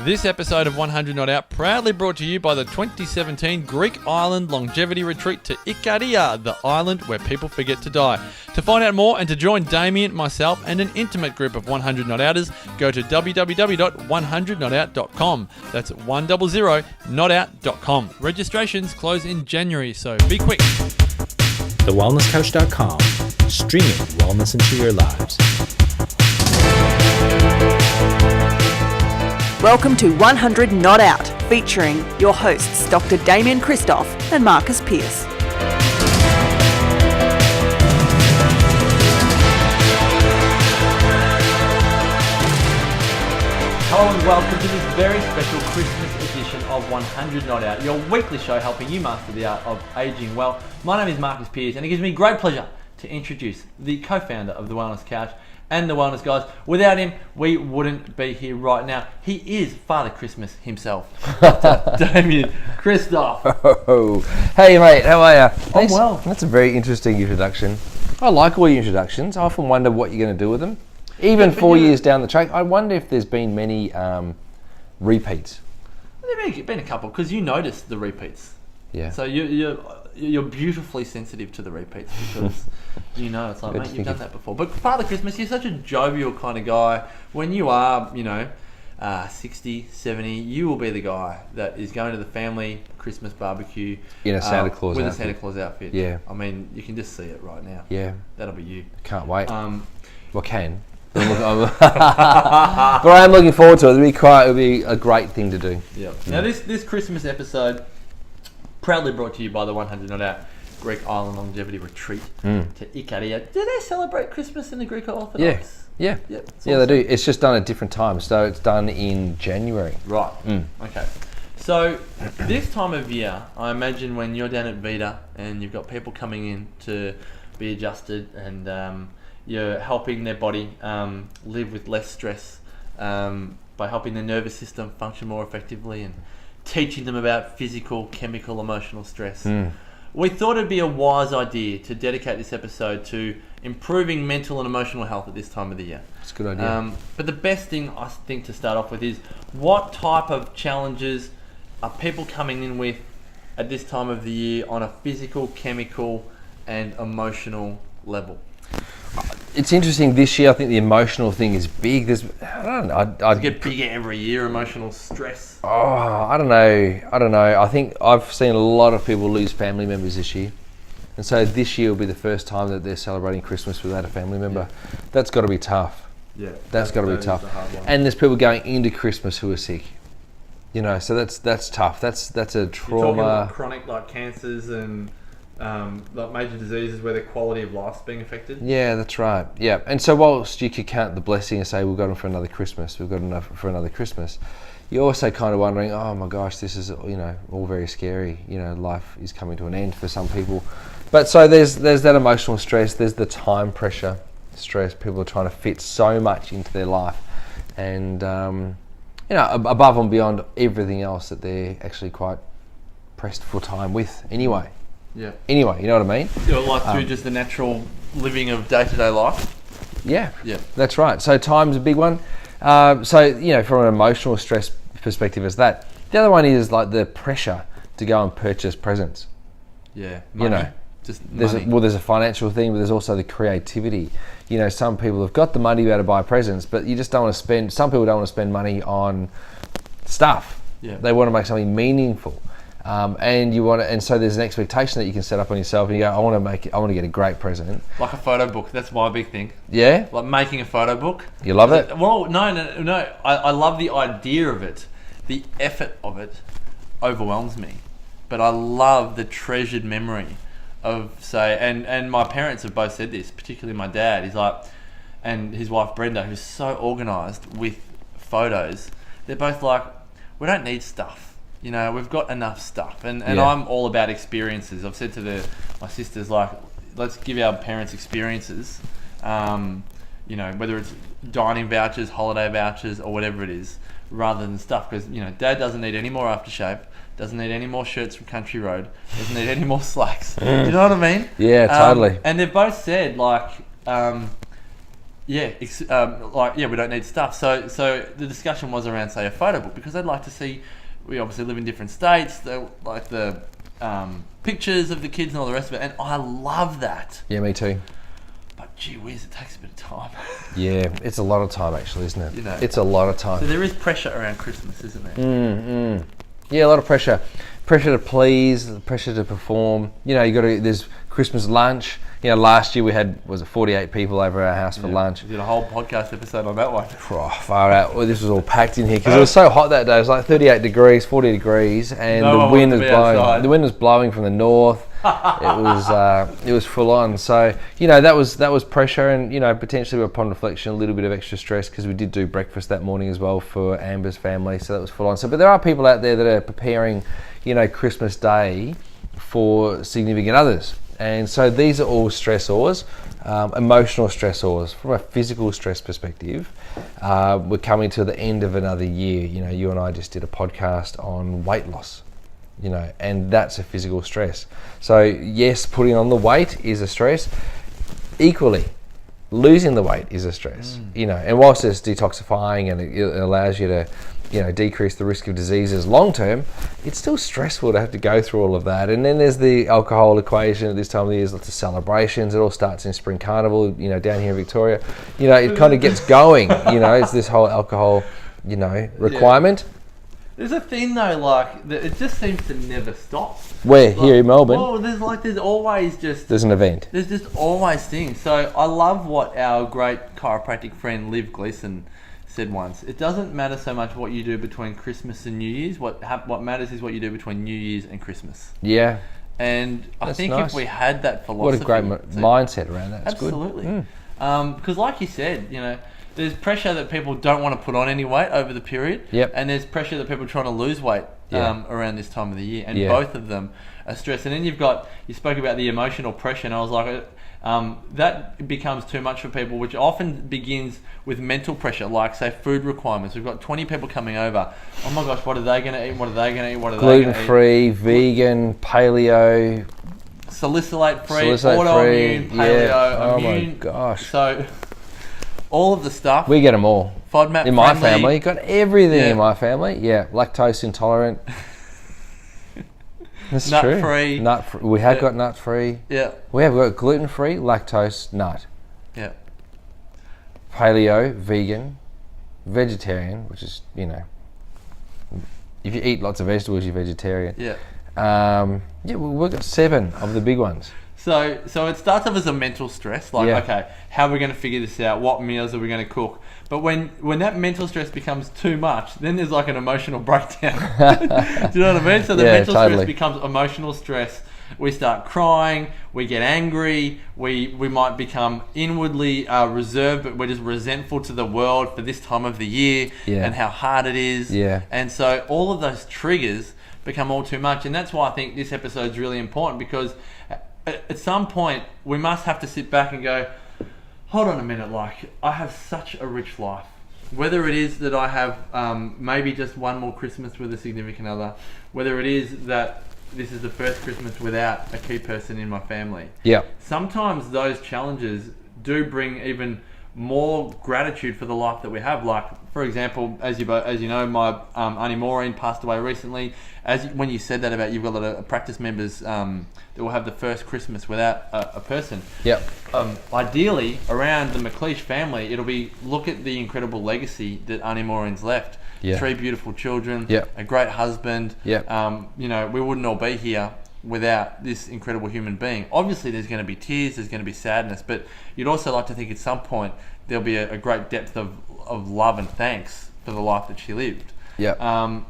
This episode of 100 Not Out proudly brought to you by the 2017 Greek Island Longevity Retreat to Ikaria, the island where people forget to die. To find out more and to join Damien, myself, and an intimate group of 100 Not Outers, go to www.100notout.com. That's 100notout.com. Registrations close in January, so be quick. TheWellnessCouch.com, streaming wellness into your lives. Welcome to 100 Not Out, featuring your hosts Dr. Damien Christoph and Marcus Pearce. Hello and welcome to this very special Christmas edition of 100 Not Out, your weekly show helping you master the art of aging well. My name is Marcus Pearce and it gives me great pleasure to introduce the co-founder of The Wellness Couch and The Wellness Guys. Without him, we wouldn't be here right now. He is Father Christmas himself, Dr. Damien Christoph. Oh, hey mate, how are you? I'm well. That's a very interesting introduction. I like all your introductions. I often wonder what you're going to do with them. Even 4 years down the track, I wonder if there's been many repeats. There have been a couple, because you noticed the repeats. Yeah. So you're beautifully sensitive to the repeats because you know it's like, mate, you've done that before. But Father Christmas, you're such a jovial kind of guy. When you are, 60, 70, you will be the guy that is going to the family Christmas barbecue In a Santa Claus with outfit. a Santa Claus outfit. Yeah. I mean, you can just see it right now. Yeah. That'll be you. Can't wait. Um, Well, can. But I am looking forward to it. It'll be a great thing to do. Yeah. Now this Christmas episode, proudly brought to you by the 100 Not Out Greek Island Longevity Retreat to Ikaria. Do they celebrate Christmas in the Greek Orthodox? Yeah. Yep, Yeah, they do. It's just done at different times. So it's done in January. Right. Okay. So this time of year, I imagine when you're down at Vita and you've got people coming in to be adjusted and you're helping their body live with less stress by helping their nervous system function more effectively and teaching them about physical, chemical, emotional stress. We thought it'd be a wise idea to dedicate this episode to improving mental and emotional health at this time of the year. It's a good idea. But the best thing I think to start off with is, what type of challenges are people coming in with at this time of the year on a physical, chemical and emotional level? It's interesting this year. I think the emotional thing is big. I don't know. I get bigger every year, emotional stress. I don't know. I think I've seen a lot of people lose family members this year. And so this year will be the first time that they're celebrating Christmas without a family member. Yeah. That's got to be tough. Yeah. That's got to be tough. And there's people going into Christmas who are sick. So that's tough. That's a trauma. You're talking about chronic like cancers and like major diseases where the quality of life's being affected. Yeah, that's right. Yeah. And so whilst you could count the blessing and say we've got them for another Christmas, we've got enough for another Christmas, you're also kind of wondering, oh my gosh, this is all very scary. Life is coming to an end for some people. But so there's that emotional stress, there's the time pressure stress. People are trying to fit so much into their life, and above and beyond everything else that they're actually quite pressed for time with anyway. Yeah. Anyway, you know what I mean? Through just the natural living of day-to-day life. Yeah. Yeah. That's right. So time's a big one. From an emotional stress perspective is that. The other one is like the pressure to go and purchase presents. Yeah. Money. Just money. There's a financial thing, but there's also the creativity. Some people have got the money to be able to buy presents, but you just don't want to spend. Some people don't want to spend money on stuff. Yeah. They want to make something meaningful, and so there's an expectation that you can set up on yourself, and you go, I want to get a great present, like a photo book. That's my big thing. Yeah. Like making a photo book. You love it? Well, no. I love the idea of it. The effort of it overwhelms me, but I love the treasured memory of, say, and my parents have both said this, particularly my dad. He's like, and his wife Brenda, who's so organised with photos. They're both like, we don't need stuff. We've got enough stuff, and Yeah. I'm all about experiences. I've said to my sisters, like, let's give our parents experiences. Whether it's dining vouchers, holiday vouchers, or whatever it is, rather than stuff. Because Dad doesn't need any more aftershave. Doesn't need any more shirts from Country Road. Doesn't need any more slacks. Do you know what I mean? Yeah, totally. And they've both said, like, we don't need stuff. So the discussion was around, say, a photo book, because they'd like to see. We obviously live in different states. They like the pictures of the kids and all the rest of it, and I love that. Yeah, me too. But gee whiz, it takes a bit of time. Yeah, it's a lot of time actually, isn't it? You know, it's a lot of time. So there is pressure around Christmas, isn't there? Yeah, a lot of pressure. Pressure to please, pressure to perform. You know, there's Christmas lunch. You know, last year we had, 48 people over our house for lunch. We did a whole podcast episode on that one. Oh, far out. Well, this was all packed in here because it was so hot that day. It was like 38 degrees, 40 degrees, and the wind was blowing. Outside. The wind was blowing from the north. It was full on. So, you know, that was pressure, and, you know, potentially upon reflection, a little bit of extra stress because we did do breakfast that morning as well for Amber's family. So that was full on. So, but there are people out there that are preparing, you know, Christmas Day for significant others. And so these are all stressors, emotional stressors. From a physical stress perspective, we're coming to the end of another year. You know, you and I just did a podcast on weight loss, you know, and that's a physical stress. So yes, putting on the weight is a stress. Equally, losing the weight is a stress, you know, and whilst it's detoxifying and it allows you to, you know, decrease the risk of diseases long term, it's still stressful to have to go through all of that. And then there's the alcohol equation at this time of the year. There's lots of celebrations. It all starts in Spring Carnival, you know, down here in Victoria. You know, it kind of gets going, you know, it's this whole alcohol, you know, requirement. There's a thing though, like, it just seems to never stop. Where? Like, here in Melbourne? Oh, there's always just... There's an event. There's just always things. So I love what our great chiropractic friend Liv Gleason said once. It doesn't matter so much what you do between Christmas and New Year's. What matters is what you do between New Year's and Christmas. Yeah. And I think nice. If we had that philosophy... What a great mindset around that. It's absolutely. Good. Because like you said, you know, there's pressure that people don't want to put on any weight over the period. Yep. And there's pressure that people are trying to lose weight around this time of the year. And both of them are stress. And then you spoke about the emotional pressure, and I was like, that becomes too much for people, which often begins with mental pressure, like, say, food requirements. We've got 20 people coming over. Oh my gosh, what are they going to eat? What are they going to eat? What are they going to eat? Gluten-free, vegan, paleo... Salicylate-free, autoimmune, paleo, immune. Oh my gosh. So... all of the stuff. We get them all. FODMAP in my family. Got everything in my family. Yeah. Lactose intolerant. That's true. Nut-free. We have got nut-free. Yeah. We have got gluten-free, lactose, nut. Yeah. Paleo, vegan, vegetarian, which is, you know, if you eat lots of vegetables, you're vegetarian. Yeah. We've got 7 of the big ones. So it starts off as a mental stress, like, okay, how are we going to figure this out? What meals are we going to cook? But when that mental stress becomes too much, then there's like an emotional breakdown. Do you know what I mean? So the mental stress becomes emotional stress. We start crying, we get angry, we might become inwardly reserved, but we're just resentful to the world for this time of the year and how hard it is. Yeah. And so all of those triggers become all too much. And that's why I think this episode is really important, because at some point we must have to sit back and go, hold on a minute, like, I have such a rich life. Whether it is that I have maybe just one more Christmas with a significant other, whether it is that this is the first Christmas without a key person in my family. Yeah. Sometimes those challenges do bring even more gratitude for the life that we have. Like, for example, as you know, my Auntie Maureen passed away recently. When you said that about you've got a lot of practice members that will have the first Christmas without a person. Yep. Ideally, around the McLeish family, it'll be look at the incredible legacy that Auntie Maureen's left. Yeah. 3 beautiful children. Yep. A great husband. Yep. You know, we wouldn't all be here without this incredible human being. Obviously there's going to be tears, there's going to be sadness, but you'd also like to think at some point there'll be a great depth of love and thanks for the life that she lived. Yeah.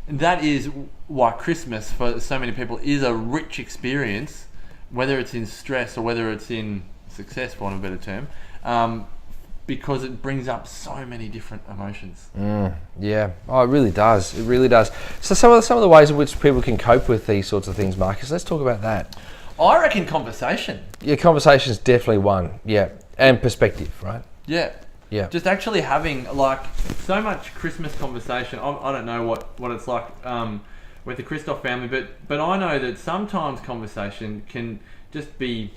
That is why Christmas for so many people is a rich experience, whether it's in stress or whether it's in success, for want of a better term, because it brings up so many different emotions. Yeah, oh, it really does. It really does. So some of the ways in which people can cope with these sorts of things, Marcus, let's talk about that. I reckon conversation. Yeah, conversation is definitely one. Yeah, and perspective, right? Yeah. Yeah. Just actually having, like, so much Christmas conversation. I don't know what it's like with the Christoph family, but I know that sometimes conversation can just be,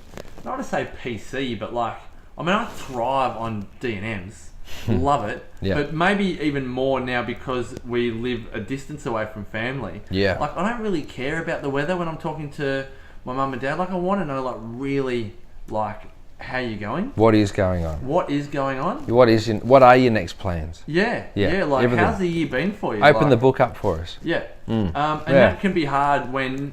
not to say PC, but like, I mean, I thrive on D&Ms. Love it. Yeah. But maybe even more now because we live a distance away from family. Yeah. Like, I don't really care about the weather when I'm talking to my mum and dad. Like, I want to know, like, really, like, how you going? What is going on? What is going on? What are your next plans? Yeah. Yeah, Like, everything. how's the year been for you? Open Like, the book up for us. Yeah. And Yeah. that can be hard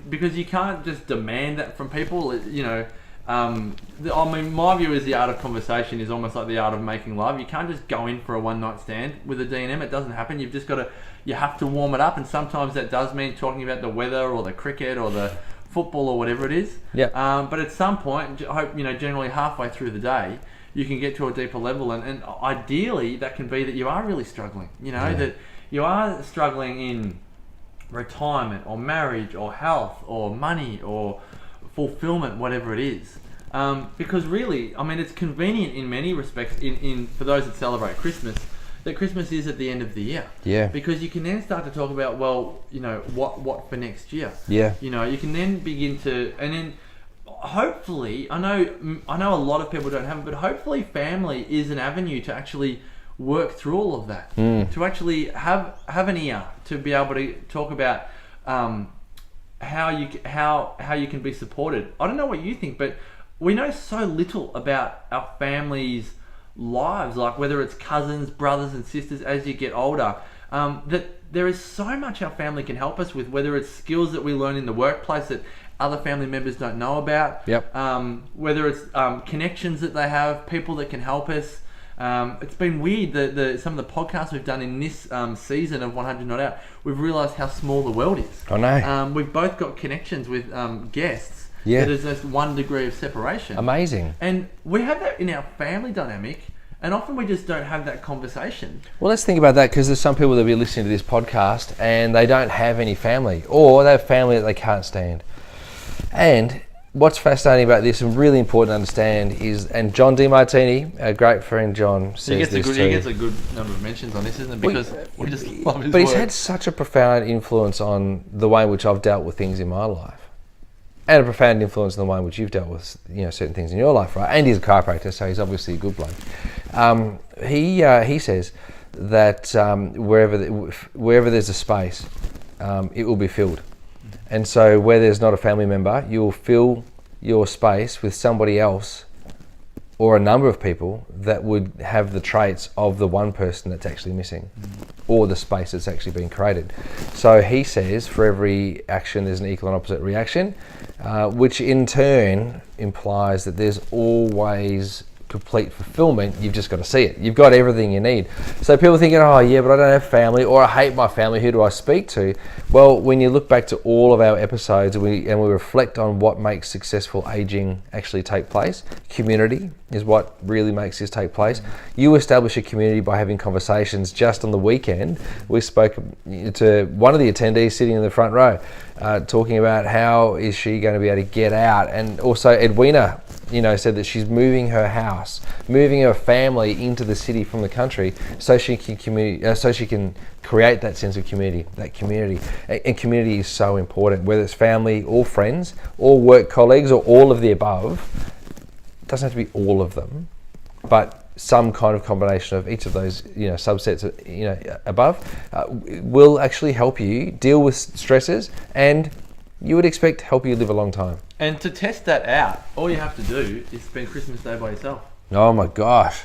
because you can't just demand that from people, you know. I mean, my view is the art of conversation is almost like the art of making love. You can't just go in for a one-night stand with a D&M. It doesn't happen. You've just got to, you have to warm it up, and sometimes that does mean talking about the weather or the cricket or the football or whatever it is. Yeah. But at some point, I hope, you know, generally halfway through the day, you can get to a deeper level, and ideally that can be that you are really struggling. You know, that you are struggling in retirement or marriage or health or money or fulfillment, whatever it is. Because really, I mean, it's convenient in many respects in for those that celebrate Christmas, that Christmas is at the end of the year. Yeah. Because you can then start to talk about, well, you know, what for next year. Yeah. You know, you can then begin to, and then hopefully, I know a lot of people don't have it, but hopefully family is an avenue to actually work through all of that. To actually have an ear to be able to talk about how you can be supported. I don't know what you think, but we know so little about our families' lives, like whether it's cousins, brothers and sisters as you get older, that there is so much our family can help us with, whether it's skills that we learn in the workplace that other family members don't know about, whether it's connections that they have, people that can help us. It's been weird, some of the podcasts we've done in this season of 100 Not Out, we've realised how small the world is. I know. We've both got connections with guests. Yeah. There's just 1 degree of separation. Amazing. And we have that in our family dynamic, and often we just don't have that conversation. Well, let's think about that, because there's some people that will be listening to this podcast and they don't have any family, or they have family that they can't stand. And what's fascinating about this and really important to understand is, and John DiMartini, our great friend John, says this too. He gets a good number of mentions on this, isn't it? Because we just love his But he's work. had such a profound influence on the way in which I've dealt with things in my life, and a profound influence on the way in which you've dealt with, you know, certain things in your life, right? And he's a chiropractor, so he's obviously a good bloke. He says that wherever there's a space, it will be filled. And so where there's not a family member, you'll fill your space with somebody else or a number of people that would have the traits of the one person that's actually missing, or the space that's actually been created. So he says for every action there's an equal and opposite reaction, which in turn implies that there's always complete fulfillment. You've just got to see it. You've got everything you need. So people thinking, oh yeah, but I don't have family, or I hate my family, who do I speak to? Well, when you look back to all of our episodes and we reflect on what makes successful aging actually take place, community is what really makes this take place. You establish a community by having conversations. Just on the weekend, we spoke to one of the attendees sitting in the front row, talking about how is she going to be able to get out, and also Edwina, you know, said that she's moving her house, moving her family into the city from the country, so she can create that sense of community, that community. And community is so important, whether it's family or friends or work colleagues or all of the above. It doesn't have to be all of them, but some kind of combination of each of those, you know, subsets, you know, above, will actually help you deal with stresses, and you would expect help you live a long time. And to test that out, all you have to do is spend Christmas Day by yourself. Oh my gosh.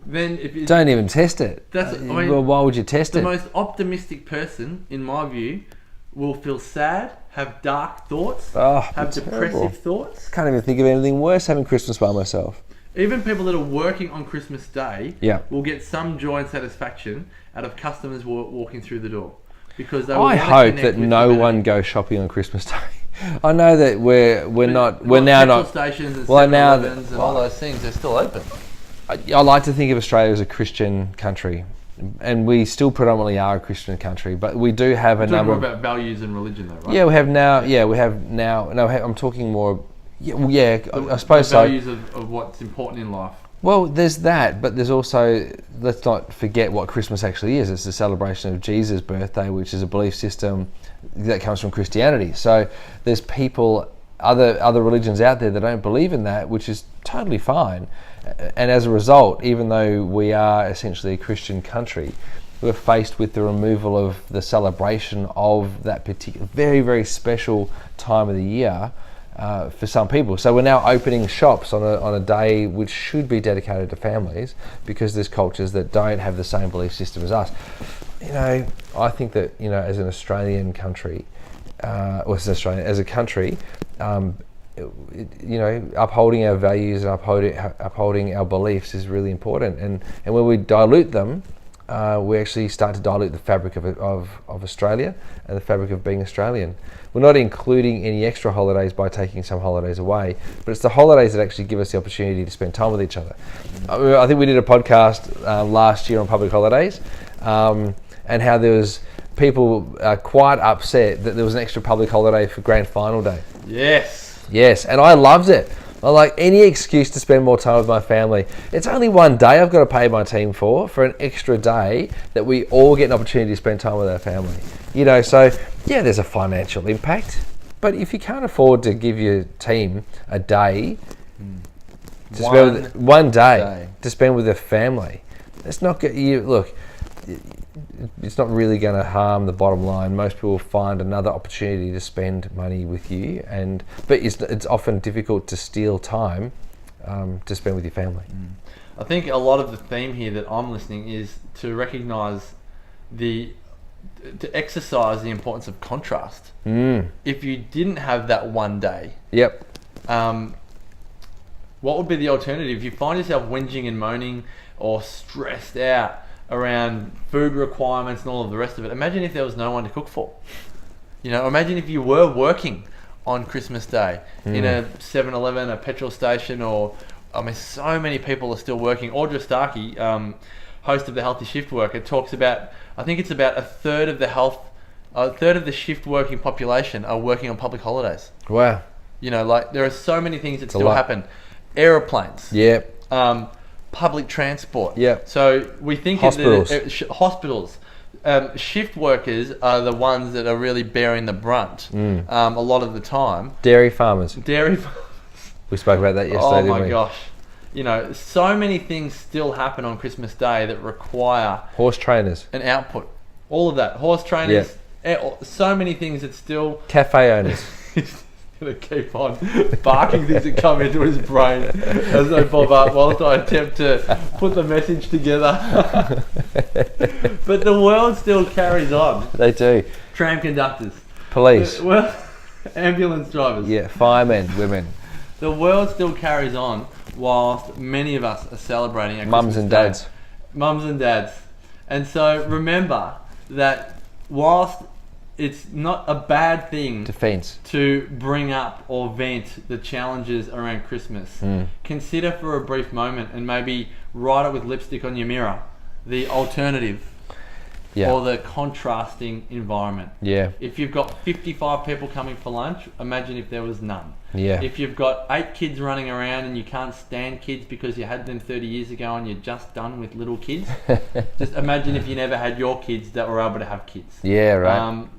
Then if you Don't even test it. Well, why would you test the it? most optimistic person, in my view, will feel sad, have dark thoughts, have depressive thoughts. Can't even think of anything worse having Christmas by myself. Even people that are working on Christmas Day Yeah. will get some joy and satisfaction out of customers walking through the door. Because they will I wanna hope connect that with no humanity. one goes shopping on Christmas Day. I know that we're now petrol not. stations and Well, now 7-Elevens and all those things, they're still open. I like to think of Australia as a Christian country, and we still predominantly are a Christian country, but we do have a Talking number more of. about values and religion, though, right? Yeah, we have now. Yeah, we have now. No, I'm talking more. Yeah, well, yeah, I suppose the so. values of what's important in life. Well, there's that, but there's also, let's not forget what Christmas actually is. It's a celebration of Jesus' birthday, which is a belief system that comes from Christianity. So there's people other religions out there that don't believe in that, which is totally fine. And as a result, even though we are essentially a Christian country, we're faced with the removal of the celebration of that particular very, very special time of the year for some people. So we're now opening shops on a day which should be dedicated to families, because there's cultures that don't have the same belief system as us. I think that, as an Australian country, as a country, upholding our values and upholding our beliefs is really important. And when we dilute them, we actually start to dilute the fabric of Australia and the fabric of being Australian. We're not including any extra holidays by taking some holidays away, but it's the holidays that actually give us the opportunity to spend time with each other. I think we did a podcast last year on public holidays, and how there was people quite upset that there was an extra public holiday for grand final day. Yes, and I loved it. I like any excuse to spend more time with my family. It's only one day I've got to pay my team for an extra day that we all get an opportunity to spend time with our family. So yeah, there's a financial impact, but if you can't afford to give your team a day to spend one day to spend with their family, it's not good. It's not really going to harm the bottom line. Most people find another opportunity to spend money with you, but it's often difficult to steal time to spend with your family. I think a lot of the theme here that I'm listening is to recognise to exercise the importance of contrast. If you didn't have that one day, what would be the alternative? If you find yourself whinging and moaning or stressed out around food requirements and all of the rest of it, imagine if there was no one to cook for. Imagine if you were working on Christmas Day in a 7-Eleven, a petrol station, so many people are still working. Audra Starkey, host of the Healthy Shift Worker, talks about, I think it's about a third of the shift working population are working on public holidays. Wow. There are so many things that still happen. Aeroplanes. Public transport. So we think hospitals. Shift workers are the ones that are really bearing the brunt a lot of the time. Dairy farmers. We spoke about that yesterday, didn't we? Oh my gosh. So many things still happen on Christmas Day that require horse trainers, an output. All of that. Horse trainers. So many things that still... Cafe owners. Going to keep on barking things that come into his brain as they pop up whilst I attempt to put the message together. But the world still carries on. They do. Tram conductors. Police. Ambulance drivers. Firemen, women. The world still carries on whilst many of us are celebrating our Mums and dads. Mums and dads. And so remember that whilst it's not a bad thing to bring up or vent the challenges around Christmas. Consider for a brief moment, and maybe write it with lipstick on your mirror, the alternative or the contrasting environment. If you've got 55 people coming for lunch, imagine if there was none. If you've got 8 kids running around and you can't stand kids because you had them 30 years ago and you're just done with little kids, just imagine if you never had your kids that were able to have kids.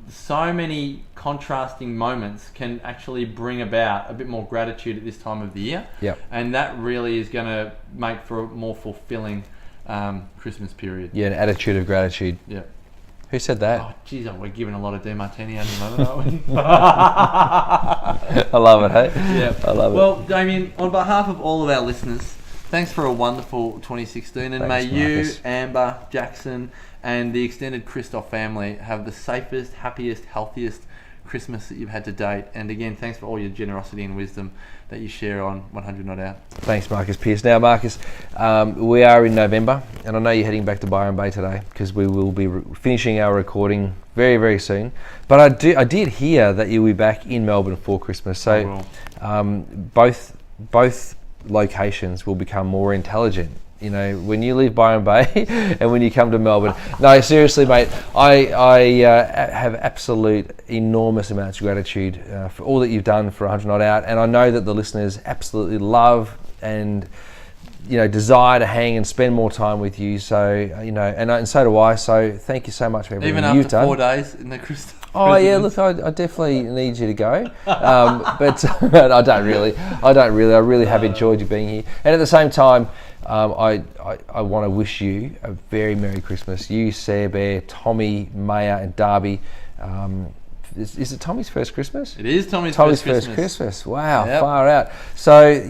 So many contrasting moments can actually bring about a bit more gratitude at this time of the year. And that really is going to make for a more fulfilling Christmas period. An attitude of gratitude. Who said that? Oh, geez, we're giving a lot of DeMartini at the moment, aren't we? I love it, hey? I love it. Well, Damien, on behalf of all of our listeners, thanks for a wonderful 2016, and may you, Amber, Jackson, and the extended Christoph family have the safest, happiest, healthiest Christmas that you've had to date. And again, thanks for all your generosity and wisdom that you share on 100 Not Out. Thanks, Marcus Pearce. Now, Marcus, we are in November, and I know you're heading back to Byron Bay today because we will be finishing our recording very, very soon. But I did hear that you'll be back in Melbourne for Christmas. So both locations will become more intelligent. When you leave Byron Bay and when you come to Melbourne. No, seriously, mate, I have absolute enormous amounts of gratitude for all that you've done for 100 Not Out, and I know that the listeners absolutely love and desire to hang and spend more time with you. So, and so do I. So thank you so much for everything Even you've after done. 4 days in the Christoph. Oh yeah, look, I definitely need you to go, but I don't really. I really have enjoyed you being here, and at the same time, I want to wish you a very Merry Christmas. You, Sarah Bear, Tommy, Maya, and Darby. Is it Tommy's first Christmas? It is Tommy's first Christmas. Wow, Yep. Far out. So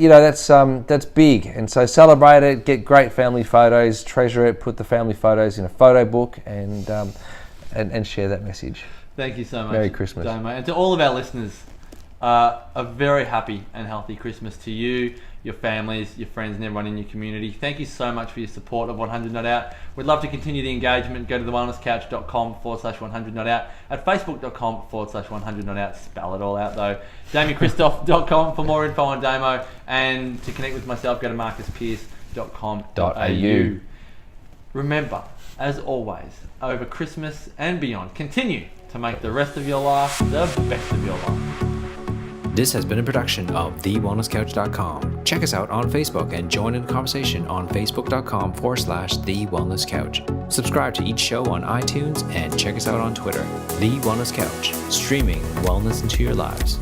that's big, and so celebrate it. Get great family photos, treasure it. Put the family photos in a photo book, and share that message. Thank you so much. Merry Christmas. Damo. And to all of our listeners, a very happy and healthy Christmas to you, your families, your friends, and everyone in your community. Thank you so much for your support of 100 Not Out. We'd love to continue the engagement. Go to thewellnesscouch.com/100 Not Out, at facebook.com/100 Not Out. Spell it all out though. DamienChristoph.com for more info on Damo, and to connect with myself, go to marcuspierce.com.au. Remember, as always, over Christmas and beyond, continue to make the rest of your life the best of your life. This has been a production of TheWellnessCouch.com. Check us out on Facebook and join in the conversation on Facebook.com/TheWellnessCouch. Subscribe to each show on iTunes and check us out on Twitter. The Wellness Couch, streaming wellness into your lives.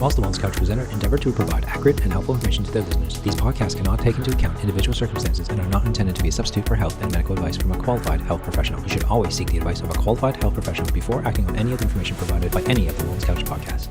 Whilst the Wellness Couch presenter endeavor to provide accurate and helpful information to their listeners, these podcasts cannot take into account individual circumstances and are not intended to be a substitute for health and medical advice from a qualified health professional. You should always seek the advice of a qualified health professional before acting on any of the information provided by any of the Wellness Couch podcasts.